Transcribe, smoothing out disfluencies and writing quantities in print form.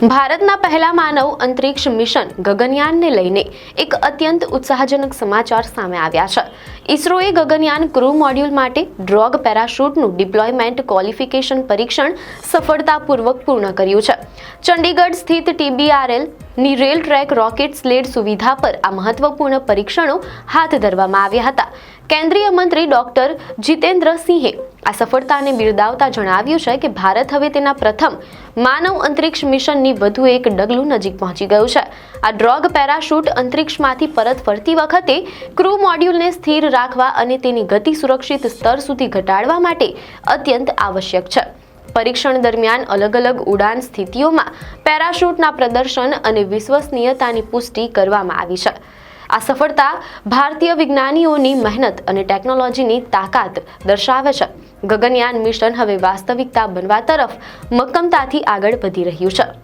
ભારતના પહેલા માનવ અંતરિક્ષ મિશન ગગનયાનને લઈને એક અત્યંત ઉત્સાહજનક સમાચાર સામે આવ્યા છે. ઇસરોએ ગગનયાન ક્રૂ મોડ્યુલ માટે ડ્રોગ પેરાશૂટનું ડિપ્લોયમેન્ટ ક્વોલિફિકેશન પરીક્ષણ સફળતાપૂર્વક પૂર્ણ કર્યું છે. ચંડીગઢ સ્થિત TBRL ની રેલ ટ્રેક રોકેટ સ્લેડ સુવિધા પર આ મહત્વપૂર્ણ પરીક્ષણો હાથ ધરવામાં આવ્યા હતા. કેન્દ્રીય મંત્રી ડોક્ટર જીતેન્દ્ર સિંહે આ સફળતાને બિરદાવતા જણાવ્યું છે કે ભારત હવે તેના પ્રથમ માનવ અંતરિક્ષ મિશનની વધુ એક ડગલું નજીક પહોંચી ગયું છે. આ ડ્રોગ પેરાશૂટ અંતરિક્ષમાંથી પરત ફરતી વખતે ક્રૂ મોડ્યુલને સ્થિર રાખવા અને તેની ગતિ સુરક્ષિત સ્તર સુધી ઘટાડવા માટે અત્યંત આવશ્યક છે. પરીક્ષણ દરમિયાન અલગ-અલગ ઉડાન સ્થિતિઓમાં પેરાશૂટના પ્રદર્શન અને વિશ્વસનીયતાની પુષ્ટિ કરવામાં આવી છે. આ સફળતા ભારતીય વિજ્ઞાનીઓની મહેનત અને ટેકનોલોજીની તાકાત દર્શાવે છે. ગગનયાન મિશન હવે વાસ્તવિકતા બનવા તરફ મક્કમતાથી આગળ વધી રહ્યું છે.